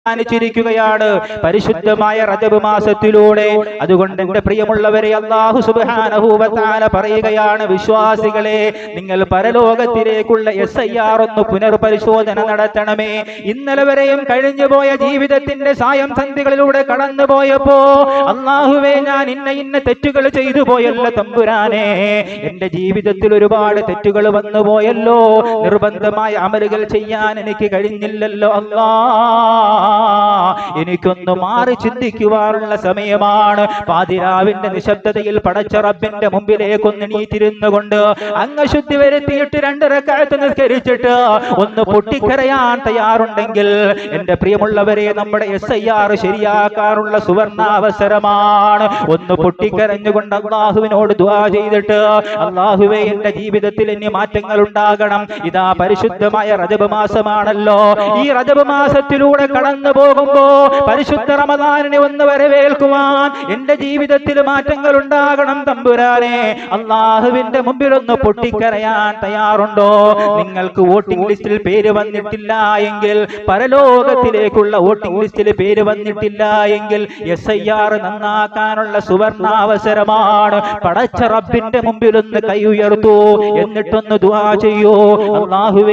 ാണ് പരിശുദ്ധമായ റജബ് മാസത്തിലൂടെ. അതുകൊണ്ട് എന്റെ പ്രിയമുള്ളവരെ, അല്ലാഹു സുബ്ഹാനഹു വ തആല പറയുകയാണ്, വിശ്വാസികളെ, നിങ്ങൾ പരലോകത്തിലേക്കുള്ള SIR ഒന്ന് പുനർപരിശോധന നടത്തണമേ. ഇന്നലെ വരെയും കഴിഞ്ഞുപോയ ജീവിതത്തിന്റെ സായം സന്ധികളിലൂടെ കടന്നുപോയപ്പോ അല്ലാഹുവേ, ഞാൻ ഇന്ന തെറ്റുകൾ ചെയ്തു പോയല്ലോ തമ്പുരാനെ, എന്റെ ജീവിതത്തിൽ ഒരുപാട് തെറ്റുകൾ വന്നു പോയല്ലോ, നിർബന്ധമായ അമലുകൾ ചെയ്യാൻ എനിക്ക് കഴിഞ്ഞില്ലല്ലോ അല്ലാ, എനിക്കൊന്ന് മാറി ചിന്തിക്കുവാനുള്ള സമയമാണ്. പാതിരാവിന്റെ നിശബ്ദതയിൽ പടച്ച റബ്ബിന്റെ മുമ്പിലേക്കൊന്ന് എണീറ്റിരുന്നുകൊണ്ട് അങ്ങ് ശുദ്ധി വരുത്തിയിട്ട് 2 റക്അത്ത് നിസ്കരിച്ചിട്ട് ഒന്ന് പൊട്ടിക്കരയാൻ തയ്യാറുണ്ടെങ്കിൽ എന്റെ പ്രിയമുള്ളവരെ, നമ്മുടെ SIR ശരിയാക്കാനുള്ള സുവർണാവസരമാണ്. ഒന്ന് പൊട്ടിക്കരഞ്ഞുകൊണ്ട് അല്ലാഹുവിനോട് ദുആ ചെയ്തിട്ട്, അല്ലാഹുവേ, എന്റെ ജീവിതത്തിൽ ഇനി മാറ്റങ്ങൾ ഉണ്ടാകണം. ഇതാ പരിശുദ്ധമായ റജബ് മാസമാണല്ലോ, ഈ റജബ് മാസത്തിലൂടെ കടന്നു പോകുമ്പോ പരിശുദ്ധ റമദാനിനെ ഒന്ന് വരവേൽക്കുവാൻ എന്റെ ജീവിതത്തിൽ മാറ്റങ്ങൾ ഉണ്ടാകണം തമ്പുരാനെ. അല്ലാഹുവിന്റെ മുമ്പിൽ ഒന്ന് പൊട്ടിക്കരയാൻ തയ്യാറുണ്ടോ? നിങ്ങൾക്ക് വോട്ടിംഗ് ലിസ്റ്റിൽ പേര് വന്നിട്ടില്ല എങ്കിൽ, പരലോകത്തിലേക്കുള്ള വോട്ടിംഗ് ലിസ്റ്റിൽ പേര് വന്നിട്ടില്ല എങ്കിൽ, SIR നന്നാക്കാനുള്ള സുവർണാവസരമാണ്. പടച്ച റബ്ബിന്റെ മുമ്പിൽ ഒന്ന് കൈ ഉയർത്തൂ, എന്നിട്ടൊന്ന് ദുആ ചെയ്യൂ. അല്ലാഹുവേ,